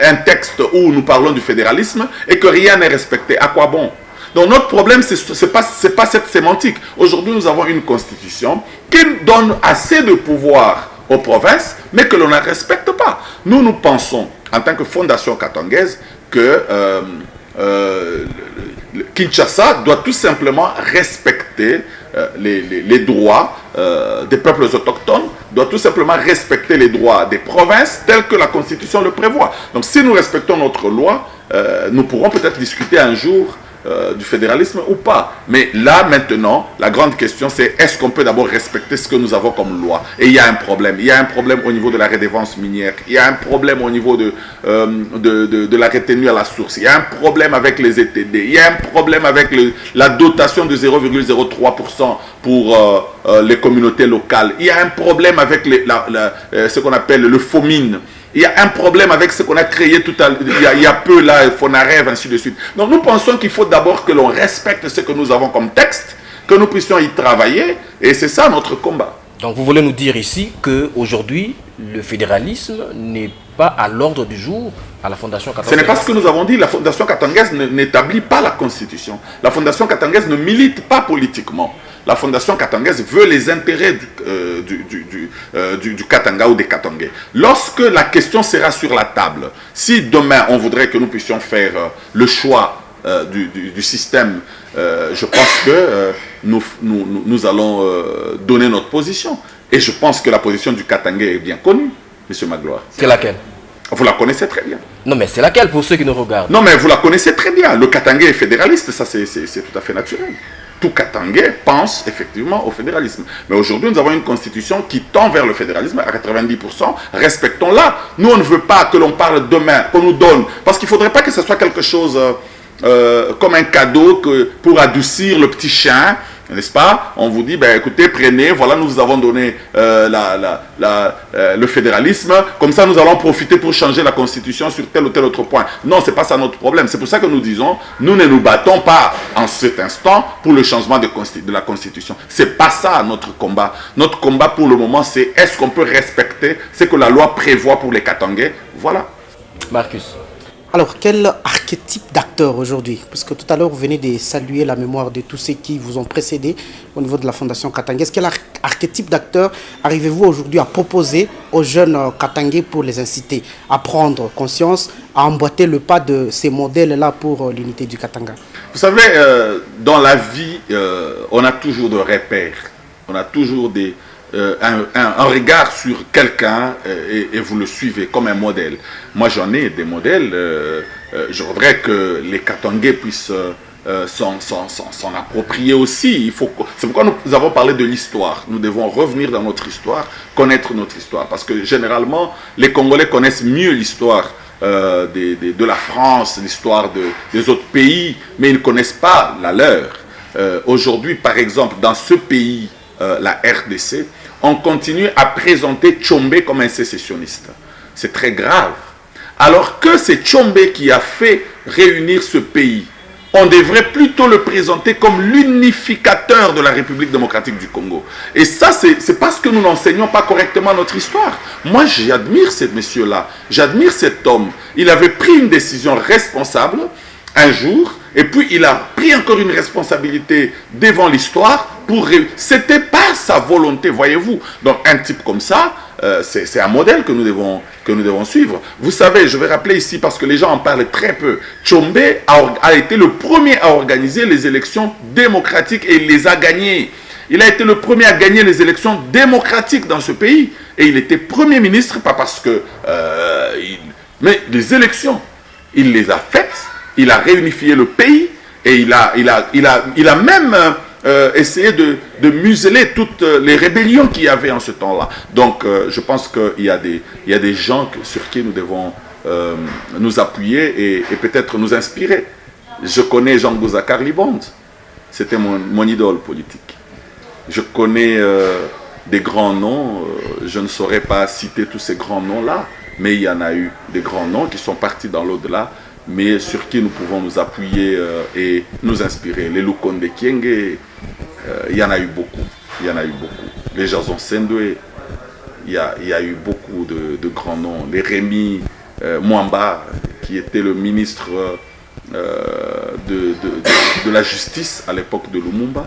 un texte où nous parlons du fédéralisme et que rien n'est respecté. À quoi bon? Donc notre problème, ce n'est pas cette sémantique. Aujourd'hui, nous avons une constitution qui donne assez de pouvoir aux provinces, mais que l'on ne respecte pas. Nous pensons, en tant que Fondation Katongaise, que Kinshasa doit tout simplement respecter les droits des peuples autochtones, doit tout simplement respecter les droits des provinces tels que la Constitution le prévoit. Donc si nous respectons notre loi, nous pourrons peut-être discuter un jour du fédéralisme ou pas. Mais là, maintenant, la grande question, c'est est-ce qu'on peut d'abord respecter ce que nous avons comme loi? Et il y a un problème. Il y a un problème au niveau de la redevance minière. Il y a un problème au niveau de la retenue à la source. Il y a un problème avec les ETD. Il y a un problème avec la dotation de 0,03% pour les communautés locales. Il y a un problème avec ce qu'on appelle le FOMIN. Il y a un problème avec ce qu'on a créé il y a peu là, Fonarève, ainsi de suite. Donc nous pensons qu'il faut d'abord que l'on respecte ce que nous avons comme texte, que nous puissions y travailler, et c'est ça notre combat.
Donc vous voulez nous dire ici qu'aujourd'hui, le fédéralisme n'est pas à l'ordre du jour à la Fondation Katongaise?
Ce n'est pas ce que nous avons dit. La Fondation Katongaise n'établit pas la Constitution. La Fondation Katongaise ne milite pas politiquement. La Fondation Katongaise veut les intérêts du Katanga ou des Katangais. Lorsque la question sera sur la table, si demain on voudrait que nous puissions faire le choix du système, je pense que nous allons donner notre position. Et je pense que la position du Katangais est bien connue, M. Magloire.
C'est laquelle?
Vous la connaissez très bien.
Non, mais c'est laquelle pour ceux qui nous regardent?
Non, mais vous la connaissez très bien. Le Katangais est fédéraliste, ça c'est tout à fait naturel. tout Katangais pense effectivement au fédéralisme. Mais aujourd'hui, nous avons une constitution qui tend vers le fédéralisme à 90%. Respectons-la. Nous, on ne veut pas que l'on parle demain, qu'on nous donne. Parce qu'il ne faudrait pas que ce soit quelque chose comme un cadeau pour adoucir le petit chien. N'est-ce pas? On vous dit, ben écoutez, prenez, voilà, nous vous avons donné le fédéralisme, comme ça nous allons profiter pour changer la constitution sur tel ou tel autre point. Non, c'est pas ça notre problème. C'est pour ça que nous disons, nous ne nous battons pas en cet instant pour le changement de la constitution. C'est pas ça notre combat. Notre combat pour le moment, c'est est-ce qu'on peut respecter ce que la loi prévoit pour les Katangais? Voilà.
Marcus.
Alors, quel archétype d'acteur aujourd'hui? Parce que tout à l'heure, vous venez de saluer la mémoire de tous ceux qui vous ont précédé au niveau de la Fondation Katanguaise. Quel archétype d'acteur arrivez-vous aujourd'hui à proposer aux jeunes Katangais pour les inciter à prendre conscience, à emboîter le pas de ces modèles-là pour l'unité du Katanga?
Vous savez, dans la vie, on a toujours de repères. On a toujours un regard sur quelqu'un et vous le suivez comme un modèle. Moi, j'en ai des modèles. Je voudrais que les Katangais puissent s'en approprier aussi. C'est pourquoi nous avons parlé de l'histoire. Nous devons revenir dans notre histoire, connaître notre histoire. Parce que généralement, les Congolais connaissent mieux l'histoire de la France, l'histoire des autres pays, mais ils ne connaissent pas la leur. Aujourd'hui, par exemple, dans ce pays, la RDC, on continue à présenter Tshombe comme un sécessionniste. C'est très grave. Alors que c'est Tshombe qui a fait réunir ce pays, on devrait plutôt le présenter comme l'unificateur de la République démocratique du Congo. Et ça, c'est parce que nous n'enseignons pas correctement notre histoire. Moi, j'admire ce monsieur-là. J'admire cet homme. Il avait pris une décision responsable un jour, et puis il a pris encore une responsabilité devant l'histoire pour réussir. C'était pas sa volonté, voyez-vous. Donc un type comme ça, c'est un modèle que nous devons suivre. Vous savez, je vais rappeler ici parce que les gens en parlent très peu. Tshombe a été le premier à organiser les élections démocratiques et il les a gagnées. Il a été le premier à gagner les élections démocratiques dans ce pays. Et il était Premier ministre, pas parce que... mais les élections, il les a faites. Il a réunifié le pays et il a même essayé de museler toutes les rébellions qu'il y avait en ce temps-là. Donc, je pense qu'il y a des gens sur qui nous devons nous appuyer et peut-être nous inspirer. Je connais Jean Gouzakar Libonde. C'était mon idole politique. Je connais des grands noms. Je ne saurais pas citer tous ces grands noms-là, mais il y en a eu des grands noms qui sont partis dans l'au-delà, mais sur qui nous pouvons nous appuyer et nous inspirer. Les Lukonde Kienge, il y en a eu beaucoup. Il y en a eu beaucoup. Les Jason Sendwe, il y a eu beaucoup de grands noms. Les Rémi Mwamba, qui était le ministre de la justice à l'époque de Lumumba.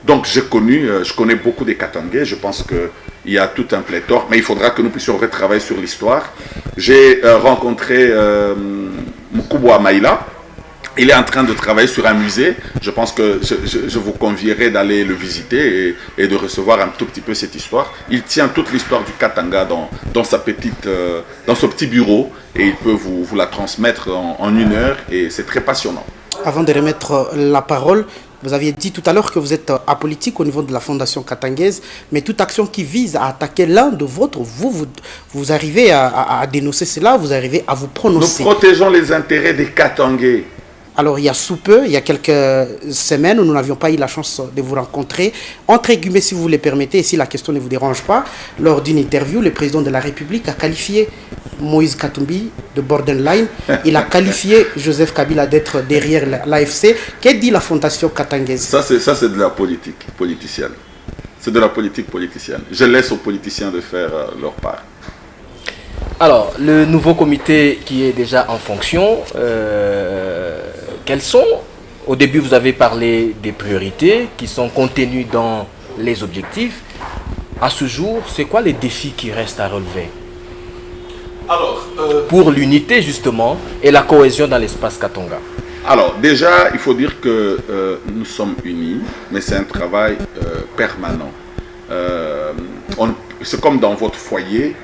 Donc je connais beaucoup des Katangais. Je pense qu'il y a tout un pléthore, mais il faudra que nous puissions retravailler sur l'histoire. J'ai rencontré Mukubwa Maïla. Il est en train de travailler sur un musée. Je pense que je vous convierai d'aller le visiter et de recevoir un tout petit peu cette histoire. Il tient toute l'histoire du Katanga dans son petit bureau et il peut vous la transmettre en 1 heure et c'est très passionnant. Avant de remettre la parole, vous aviez dit tout à l'heure que vous êtes apolitique au niveau de la Fondation Katangaise, mais toute action qui vise à attaquer l'un de vôtres, vous arrivez à dénoncer cela, vous arrivez à vous prononcer. Nous protégeons les intérêts des Katangais. Alors, il y a sous peu, il y a quelques semaines où nous n'avions pas eu la chance de vous rencontrer. Entre guillemets, si vous le permettez, et si la question ne vous dérange pas, lors d'une interview, le président de la République a qualifié Moïse Katumbi de borderline. Il a qualifié Joseph Kabila d'être derrière l'AFC. Qu'est-ce que dit la Fondation Katangaise? Ça, c'est de la politique politicienne. C'est de la politique politicienne. Je laisse aux politiciens de faire leur part.
Alors, le nouveau comité qui est déjà en fonction, quels sont? Au début, vous avez parlé des priorités qui sont contenues dans les objectifs. À ce jour, c'est quoi les défis qui restent à relever? Alors, pour l'unité, justement, et la cohésion dans l'espace Katanga.
Alors, déjà, il faut dire que nous sommes unis, mais c'est un travail permanent. C'est comme dans votre foyer.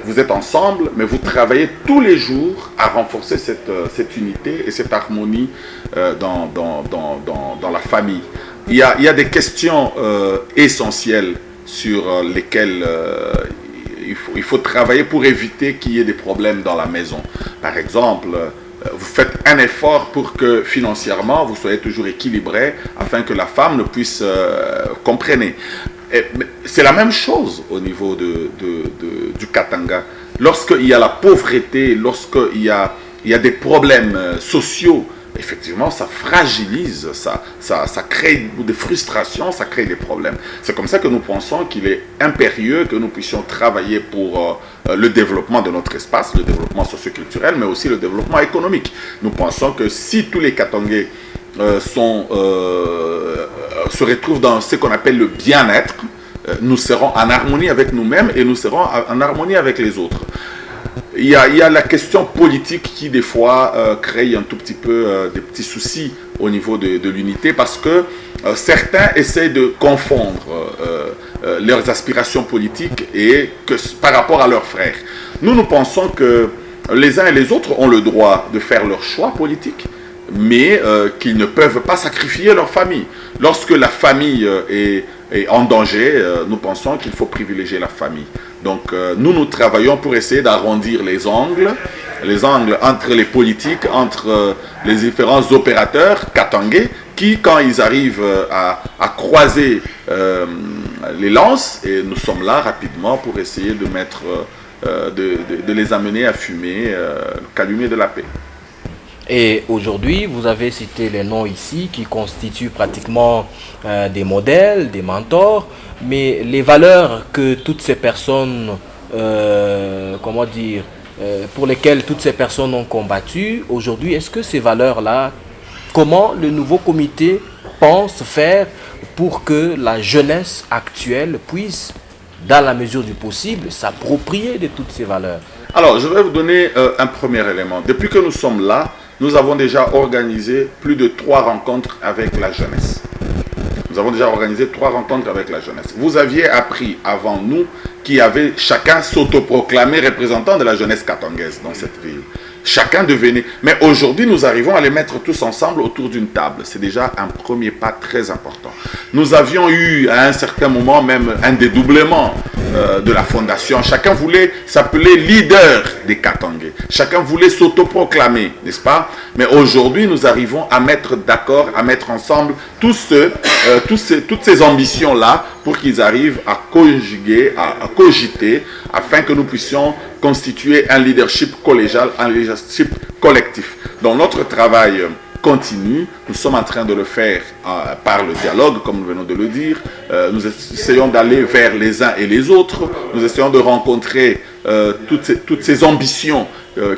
Vous êtes ensemble, mais vous travaillez tous les jours à renforcer cette unité et cette harmonie dans la famille. il y a des questions essentielles sur lesquelles il faut travailler pour éviter qu'il y ait des problèmes dans la maison. Par exemple, vous faites un effort pour que financièrement vous soyez toujours équilibré afin que la femme ne puisse comprendre. C'est la même chose au niveau du Katanga. Lorsqu'il y a la pauvreté, lorsqu'il y a des problèmes sociaux, effectivement, ça fragilise, ça crée des frustrations, ça crée des problèmes. C'est comme ça que nous pensons qu'il est impérieux que nous puissions travailler pour le développement de notre espace, le développement socioculturel, mais aussi le développement économique. Nous pensons que si tous les Katangais se retrouvent dans ce qu'on appelle le bien-être, nous serons en harmonie avec nous-mêmes et nous serons en harmonie avec les autres. Il y a la question politique qui, des fois, crée un tout petit peu des petits soucis au niveau de l'unité parce que certains essaient de confondre leurs aspirations politiques par rapport à leurs frères. Nous pensons que les uns et les autres ont le droit de faire leur choix politique, mais qu'ils ne peuvent pas sacrifier leur famille. Lorsque la famille est en danger, nous pensons qu'il faut privilégier la famille. Donc nous travaillons pour essayer d'arrondir les angles entre les politiques, entre les différents opérateurs katangais qui, quand ils arrivent à croiser les lances, et nous sommes là rapidement pour essayer de les amener à fumer le calumet de la paix.
Et aujourd'hui, vous avez cité les noms ici qui constituent pratiquement des modèles, des mentors, mais les valeurs que toutes ces personnes, pour lesquelles toutes ces personnes ont combattu, aujourd'hui, est-ce que ces valeurs-là, comment le nouveau comité pense faire pour que la jeunesse actuelle puisse, dans la mesure du possible, s'approprier de toutes ces valeurs?
Alors, je vais vous donner un premier élément. Depuis que nous sommes là, nous avons déjà organisé plus de 3 rencontres avec la jeunesse. Nous avons déjà organisé 3 rencontres avec la jeunesse. Vous aviez appris avant nous qu'il y avait chacun s'autoproclamé représentant de la jeunesse katangaise dans cette ville. Chacun devenait... Mais aujourd'hui, nous arrivons à les mettre tous ensemble autour d'une table. C'est déjà un premier pas très important. Nous avions eu à un certain moment même un dédoublement de la fondation. Chacun voulait s'appeler leader des Katangais. Chacun voulait s'autoproclamer, n'est-ce pas? Mais aujourd'hui, nous arrivons à mettre d'accord, à mettre ensemble toutes ces ambitions-là pour qu'ils arrivent à conjuguer, à cogiter, afin que nous puissions constituer un leadership collégial, un leadership collectif. Donc notre travail continue, nous sommes en train de le faire par le dialogue, comme nous venons de le dire. Nous essayons d'aller vers les uns et les autres, nous essayons de rencontrer toutes ces ambitions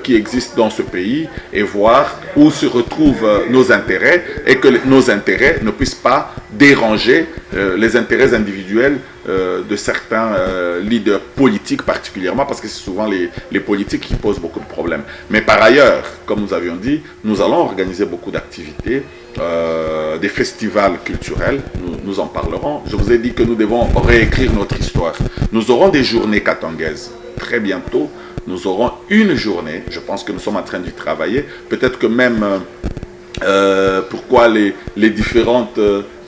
qui existent dans ce pays et voir où se retrouvent nos intérêts et que nos intérêts ne puissent pas déranger les intérêts individuels de certains leaders politiques particulièrement, parce que c'est souvent les politiques qui posent beaucoup de problèmes. Mais par ailleurs, comme nous avions dit, nous allons organiser beaucoup d'activités, des festivals culturels, nous en parlerons. Je vous ai dit que nous devons réécrire notre histoire. Nous aurons des journées katangaises très bientôt. Nous aurons une journée, je pense que nous sommes en train d'y travailler. Peut-être que même, pourquoi les différentes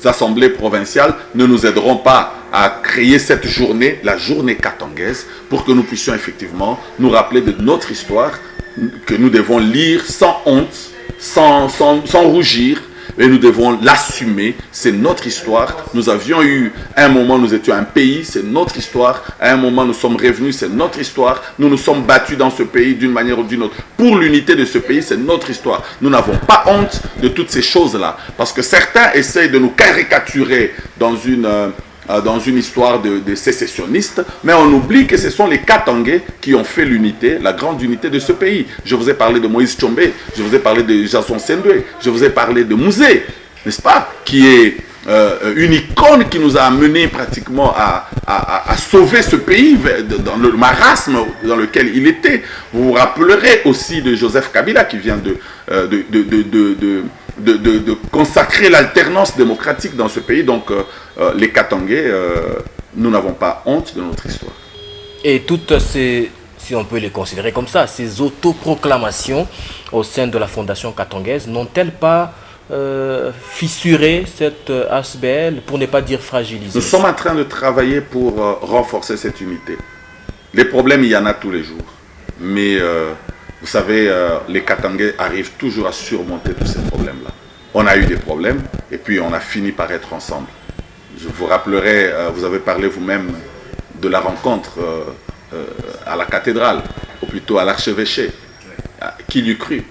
assemblées provinciales ne nous aideront pas à créer cette journée, la journée katangaise, pour que nous puissions effectivement nous rappeler de notre histoire, que nous devons lire sans honte, sans rougir, et nous devons l'assumer. C'est notre histoire. Nous avions eu un moment, nous étions un pays, c'est notre histoire. À un moment, nous sommes revenus, c'est notre histoire. Nous nous sommes battus dans ce pays d'une manière ou d'une autre. Pour l'unité de ce pays, c'est notre histoire. Nous n'avons pas honte de toutes ces choses-là. Parce que certains essayent de nous caricaturer dans une histoire de sécessionnistes, mais on oublie que ce sont les Katangais qui ont fait l'unité, la grande unité de ce pays. Je vous ai parlé de Moïse Tshombe, je vous ai parlé de Jason Sendwe, je vous ai parlé de Mouzé, n'est-ce pas, qui est une icône qui nous a amené pratiquement à sauver ce pays dans le marasme dans lequel il était. Vous vous rappellerez aussi de Joseph Kabila qui vient de consacrer l'alternance démocratique dans ce pays. Donc les Katangais, nous n'avons pas honte de notre histoire.
Et toutes ces, si on peut les considérer comme ça, ces autoproclamations au sein de la Fondation katangaise n'ont-elles pas fissurer cette ASBL, pour ne pas dire fragiliser?
Nous sommes en train de travailler pour renforcer cette unité. Les problèmes, il y en a tous les jours. Mais vous savez, les Katangais arrivent toujours à surmonter tous ces problèmes-là. On a eu des problèmes et puis on a fini par être ensemble. Je vous rappellerai, vous avez parlé vous-même de la rencontre à la cathédrale, ou plutôt à l'archevêché. Qui l'eût cru?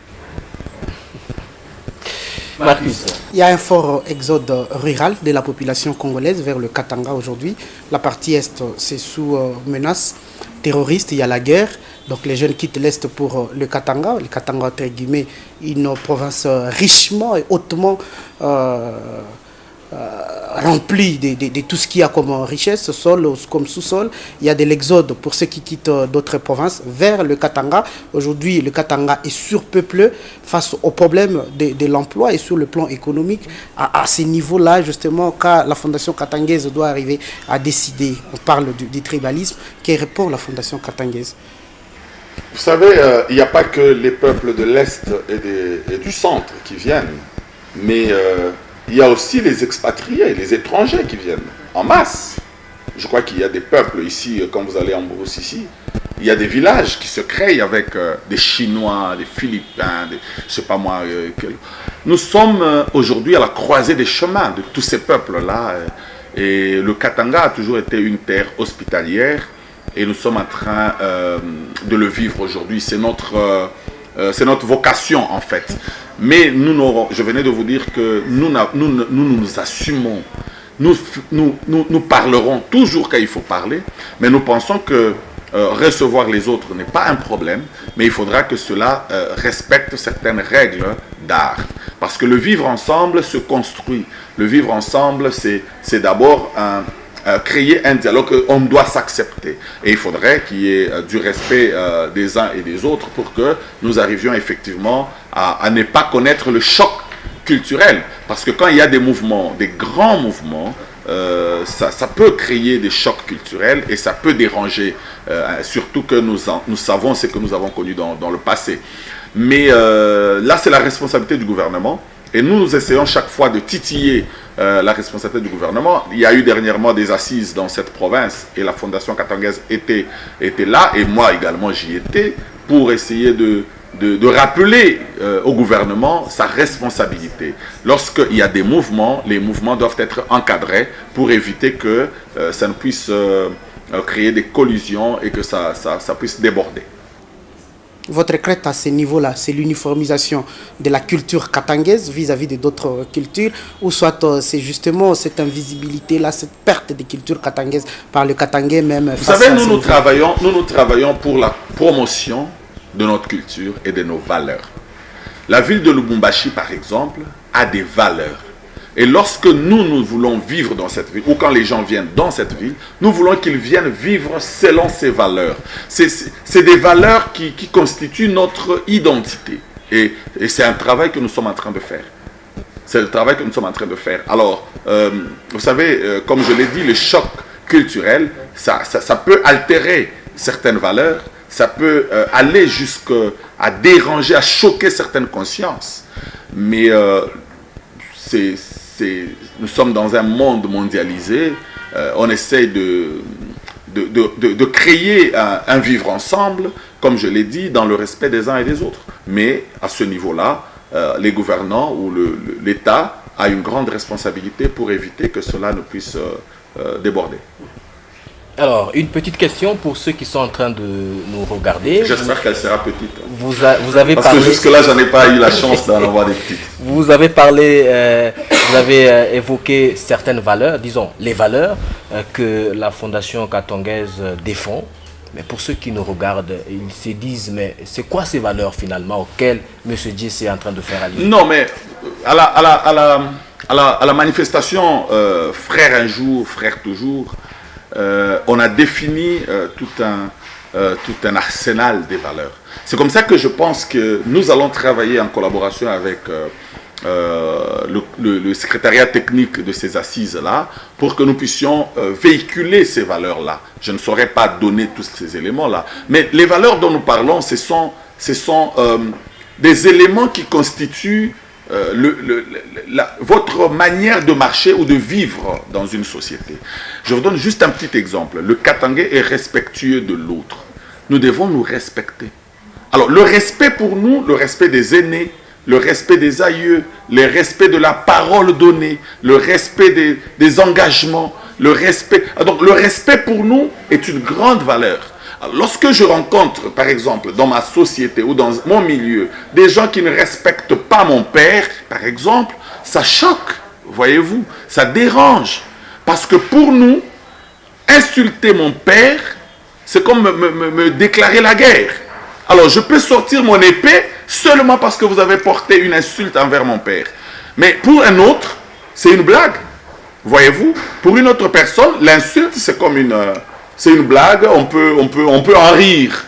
Marcus.
Il y a un fort exode rural de la population congolaise vers le Katanga aujourd'hui. La partie est, c'est sous menace terroriste, il y a la guerre. Donc les jeunes quittent l'Est pour le Katanga. Le Katanga, entre guillemets, une province richement et hautement remplie de tout ce qu'il y a comme richesse, sol comme sous-sol. Il y a de l'exode pour ceux qui quittent d'autres provinces vers le Katanga. Aujourd'hui, le Katanga est surpeuplé face aux problèmes de l'emploi et sur le plan économique. À ces niveaux-là, justement, quand la Fondation katangaise doit arriver à décider, on parle du tribalisme, qui répond la Fondation katangaise.
Vous savez, il n'y a pas que les peuples de l'Est et du centre qui viennent, mais il y a aussi les expatriés, les étrangers qui viennent en masse. Je crois qu'il y a des peuples ici, quand vous allez en Brousse ici, il y a des villages qui se créent avec des Chinois, des Philippins, je ne sais pas moi. Nous sommes aujourd'hui à la croisée des chemins de tous ces peuples-là. Et le Katanga a toujours été une terre hospitalière. Et nous sommes en train de le vivre aujourd'hui. C'est notre vocation en fait. Mais je venais de vous dire que nous assumons. Nous parlerons toujours quand il faut parler. Mais nous pensons que recevoir les autres n'est pas un problème. Mais il faudra que cela respecte certaines règles d'art. Parce que le vivre ensemble se construit. Le vivre ensemble, c'est d'abord créer un dialogue, on doit s'accepter. Et il faudrait qu'il y ait du respect des uns et des autres pour que nous arrivions effectivement à ne pas connaître le choc culturel. Parce que quand il y a des mouvements, des grands mouvements, ça peut créer des chocs culturels et ça peut déranger, surtout que nous savons ce que nous avons connu dans le passé. Mais là, c'est la responsabilité du gouvernement. Et nous essayons chaque fois de titiller la responsabilité du gouvernement. Il y a eu dernièrement des assises dans cette province et la Fondation katangaise était là et moi également j'y étais pour essayer de rappeler au gouvernement sa responsabilité. Lorsqu'il y a des mouvements, les mouvements doivent être encadrés pour éviter que ça ne puisse créer des collisions et que ça puisse déborder.
Votre crainte à ce niveau-là, c'est l'uniformisation de la culture katangaise vis-à-vis de d'autres cultures, ou soit c'est justement cette invisibilité-là, cette perte de culture katangaise par le katangais même.
Vous savez, nous travaillons pour la promotion de notre culture et de nos valeurs. La ville de Lubumbashi, par exemple, a des valeurs. Et lorsque nous voulons vivre dans cette ville, ou quand les gens viennent dans cette ville, nous voulons qu'ils viennent vivre selon ces valeurs. C'est des valeurs qui constituent notre identité. Et c'est un travail que nous sommes en train de faire. C'est le travail que nous sommes en train de faire. Alors, vous savez, comme je l'ai dit, le choc culturel, ça peut altérer certaines valeurs, ça peut aller jusqu'à déranger, à choquer certaines consciences. Mais nous sommes dans un monde mondialisé, on essaie de créer un vivre ensemble, comme je l'ai dit, dans le respect des uns et des autres. Mais à ce niveau-là, les gouvernants ou l'État a une grande responsabilité pour éviter que cela ne puisse déborder.
Alors, une petite question pour ceux qui sont en train de nous regarder.
J'espère qu'elle sera petite.
Vous avez
Parce
parlé...
que jusque-là, je n'ai pas eu la chance d'en avoir des petites.
Vous avez parlé, vous avez évoqué certaines valeurs, disons les valeurs que la Fondation katangaise défend. Mais pour ceux qui nous regardent, ils se disent, mais c'est quoi ces valeurs finalement auxquelles M. Djesse est en train de faire allusion?
Non, mais à la manifestation Frère un jour, Frère toujours, on a défini tout un arsenal des valeurs. C'est comme ça que je pense que nous allons travailler en collaboration avec le secrétariat technique de ces assises-là pour que nous puissions véhiculer ces valeurs-là. Je ne saurais pas donner tous ces éléments-là. Mais les valeurs dont nous parlons, ce sont des éléments qui constituent votre manière de marcher ou de vivre dans une société. Je vous donne juste un petit exemple. Le Katangais est respectueux de l'autre. Nous devons nous respecter. Alors, le respect pour nous, le respect des aînés, le respect des aïeux, le respect de la parole donnée, le respect des engagements, le respect... Donc, le respect pour nous est une grande valeur. Alors, lorsque je rencontre, par exemple, dans ma société ou dans mon milieu, des gens qui ne respectent pas mon père, par exemple, ça choque, voyez-vous, ça dérange. Parce que pour nous, insulter mon père, c'est comme me déclarer la guerre. Alors, je peux sortir mon épée seulement parce que vous avez porté une insulte envers mon père. Mais pour un autre, c'est une blague. Voyez-vous, pour une autre personne, l'insulte, c'est comme c'est une blague, on peut en rire.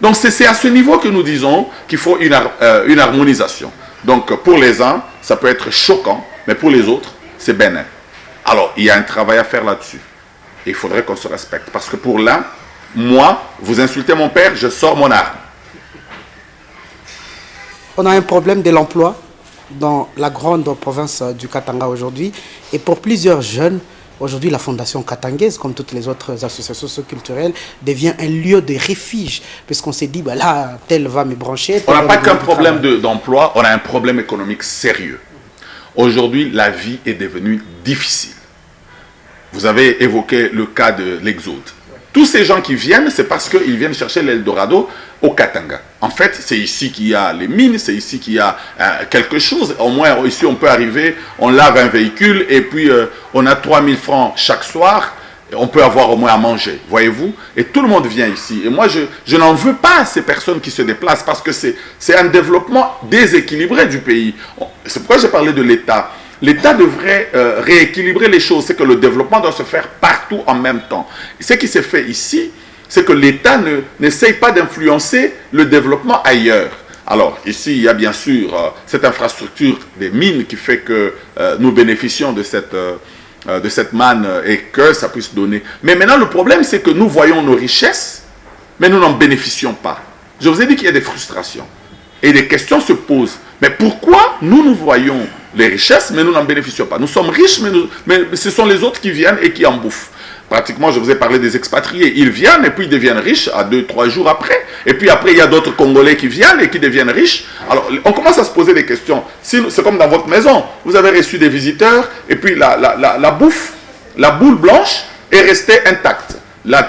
Donc, c'est à ce niveau que nous disons qu'il faut une harmonisation. Donc, pour les uns, ça peut être choquant, mais pour les autres, c'est bénin. Alors, il y a un travail à faire là-dessus. Il faudrait qu'on se respecte. Parce que pour l'un, moi, vous insultez mon père, je sors mon arme.
On a un problème de l'emploi dans la grande province du Katanga aujourd'hui. Et pour plusieurs jeunes, aujourd'hui, la Fondation katangaise, comme toutes les autres associations socioculturelles, devient un lieu de refuge. Puisqu'on s'est dit, bah là, tel va me brancher.
On n'a pas qu'un problème d'emploi, on a un problème économique sérieux. Aujourd'hui, la vie est devenue difficile. Vous avez évoqué le cas de l'Exode. Tous ces gens qui viennent, c'est parce qu'ils viennent chercher l'Eldorado au Katanga. En fait, c'est ici qu'il y a les mines, c'est ici qu'il y a quelque chose. Au moins, ici, on peut arriver, on lave un véhicule et puis on a 3000 francs chaque soir. Et on peut avoir au moins à manger, voyez-vous. Et tout le monde vient ici. Et moi, je n'en veux pas à ces personnes qui se déplacent parce que c'est un développement déséquilibré du pays. C'est pourquoi j'ai parlé de l'État. L'État devrait rééquilibrer les choses. C'est que le développement doit se faire partout en même temps. Et ce qui s'est fait ici, c'est que l'État n'essaye pas d'influencer le développement ailleurs. Alors, ici, il y a bien sûr cette infrastructure des mines qui fait que nous bénéficions de cette manne et que ça puisse donner. Mais maintenant, le problème, c'est que nous voyons nos richesses, mais nous n'en bénéficions pas. Je vous ai dit qu'il y a des frustrations. Et des questions se posent. Mais pourquoi nous voyons les richesses, mais nous n'en bénéficions pas? Nous sommes riches, mais ce sont les autres qui viennent et qui en bouffent. Pratiquement, je vous ai parlé des expatriés. Ils viennent et puis ils deviennent riches à 2-3 jours après. Et puis après, il y a d'autres Congolais qui viennent et qui deviennent riches. Alors, on commence à se poser des questions. C'est comme dans votre maison. Vous avez reçu des visiteurs et puis la bouffe, la boule blanche est restée intacte. La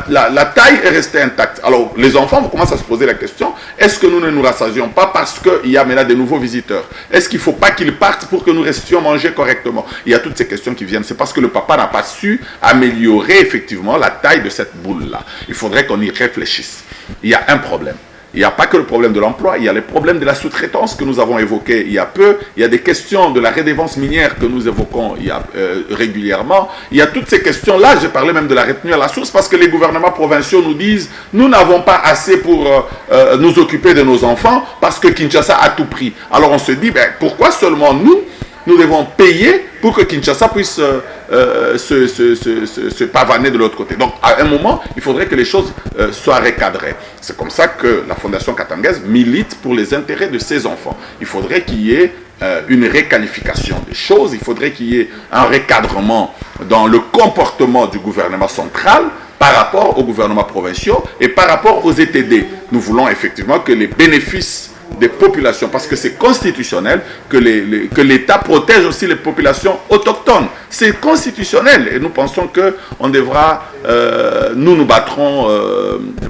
taille est restée intacte. Alors, les enfants vont commencer à se poser la question, est-ce que nous ne nous rassasions pas parce qu'il y a maintenant de nouveaux visiteurs? Est-ce qu'il ne faut pas qu'ils partent pour que nous restions manger correctement? Il y a toutes ces questions qui viennent. C'est parce que le papa n'a pas su améliorer effectivement la taille de cette boule-là. Il faudrait qu'on y réfléchisse. Il y a un problème. Il n'y a pas que le problème de l'emploi, il y a les problèmes de la sous-traitance que nous avons évoqués il y a peu, il y a des questions de la redevance minière que nous évoquons régulièrement, il y a toutes ces questions-là, j'ai parlé même de la retenue à la source, parce que les gouvernements provinciaux nous disent, nous n'avons pas assez pour nous occuper de nos enfants, parce que Kinshasa a tout pris. Alors on se dit, ben, pourquoi seulement nous devons payer pour que Kinshasa puisse se pavaner de l'autre côté. Donc, à un moment, il faudrait que les choses soient recadrées. C'est comme ça que la Fondation katangaise milite pour les intérêts de ses enfants. Il faudrait qu'il y ait une réqualification des choses, il faudrait qu'il y ait un recadrement dans le comportement du gouvernement central par rapport aux gouvernements provinciaux et par rapport aux ETD. Nous voulons effectivement que les bénéfices des populations, parce que c'est constitutionnel que l'État protège aussi les populations autochtones. C'est constitutionnel et nous pensons qu'on devra, nous battrons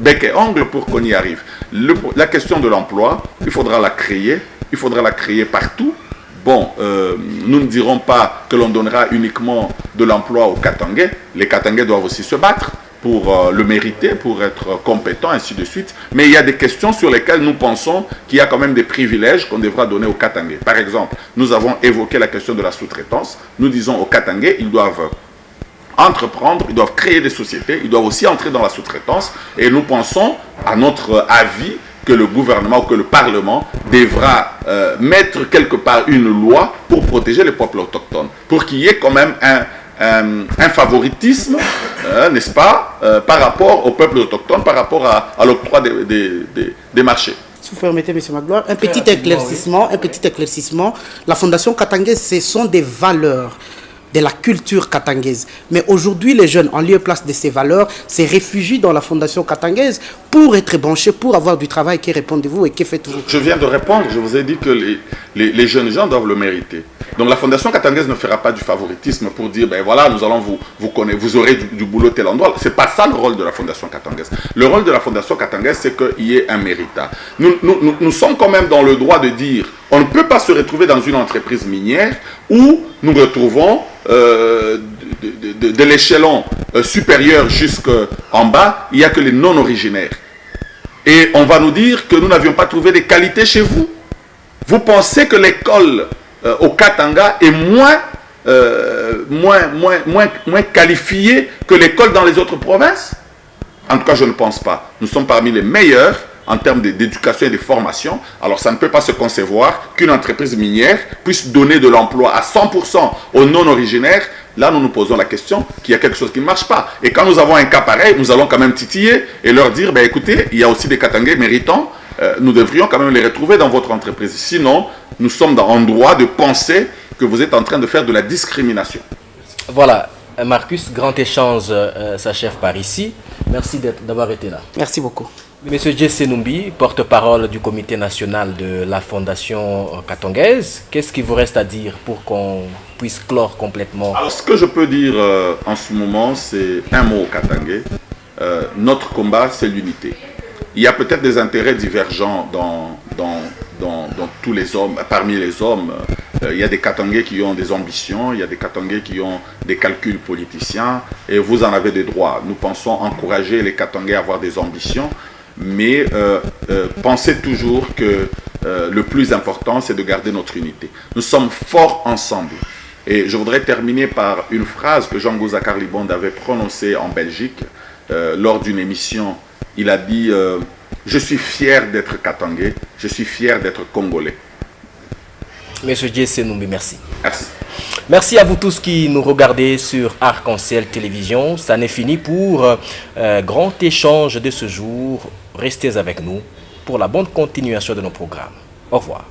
bec et ongle pour qu'on y arrive. La question de l'emploi, il faudra la créer partout. Bon, nous ne dirons pas que l'on donnera uniquement de l'emploi aux Katangais. Les Katangais doivent aussi se battre pour le mériter, pour être compétent, ainsi de suite. Mais il y a des questions sur lesquelles nous pensons qu'il y a quand même des privilèges qu'on devra donner aux Katangais. Par exemple, nous avons évoqué la question de la sous-traitance. Nous disons aux Katangais, ils doivent entreprendre, ils doivent créer des sociétés, ils doivent aussi entrer dans la sous-traitance. Et nous pensons, à notre avis, que le gouvernement ou que le Parlement devra mettre quelque part une loi pour protéger les peuples autochtones. Pour qu'il y ait quand même un favoritisme, n'est-ce pas, par rapport aux peuples autochtones, par rapport à l'octroi des marchés.
Si vous permettez, M. Magloire, un petit éclaircissement. La Fondation Katanguaise, ce sont des valeurs de la culture katangaise. Mais aujourd'hui, les jeunes, en lieu et place de ces valeurs, se réfugient dans la Fondation Katangaise pour être branchés, pour avoir du travail. Que répondez-vous et que faites-vous?
Je viens de répondre, je vous ai dit que les jeunes gens doivent le mériter. Donc la Fondation Katangaise ne fera pas du favoritisme pour dire, ben voilà, nous allons vous connaître, vous aurez du boulot tel endroit. C'est pas ça le rôle de la Fondation Katangaise. Le rôle de la Fondation Katangaise, c'est qu'il y ait un méritat. Nous sommes quand même dans le droit de dire, on ne peut pas se retrouver dans une entreprise minière où nous retrouvons de l'échelon supérieur jusqu'en bas, il n'y a que les non-originaires. Et on va nous dire que nous n'avions pas trouvé des qualités chez vous. Vous pensez que l'école au Katanga est moins qualifiée que l'école dans les autres provinces? En tout cas, je ne pense pas. Nous sommes parmi les meilleurs en termes d'éducation et de formation. Alors, ça ne peut pas se concevoir qu'une entreprise minière puisse donner de l'emploi à 100% aux non-originaires. Là, nous nous posons la question qu'il y a quelque chose qui ne marche pas. Et quand nous avons un cas pareil, nous allons quand même titiller et leur dire, ben, écoutez, il y a aussi des Katangais méritants. Nous devrions quand même les retrouver dans votre entreprise. Sinon, nous sommes en droit de penser que vous êtes en train de faire de la discrimination.
Voilà, Marcus, grand échange s'achève par ici. Merci d'avoir été là.
Merci beaucoup.
Monsieur Jesse Numbi, porte-parole du comité national de la Fondation Katangaise, qu'est-ce qu'il vous reste à dire pour qu'on puisse clore complètement?
Alors, ce que je peux dire en ce moment, c'est un mot au katangais. Notre combat, c'est l'unité. Il y a peut-être des intérêts divergents dans tous les hommes, parmi les hommes. Il y a des Katangais qui ont des ambitions, il y a des Katangais qui ont des calculs politiciens, et vous en avez des droits. Nous pensons encourager les Katangais à avoir des ambitions, mais pensez toujours que le plus important, c'est de garder notre unité. Nous sommes forts ensemble. Et je voudrais terminer par une phrase que Jean Gouza Carlibonde avait prononcée en Belgique lors d'une émission. Il a dit je suis fier d'être Katangais, je suis fier d'être Congolais.
Monsieur Jesse Numbi, merci.
Merci.
Merci à vous tous qui nous regardez sur Arc-en-Ciel Télévision. Ça n'est fini pour grand échange de ce jour. Restez avec nous pour la bonne continuation de nos programmes. Au revoir.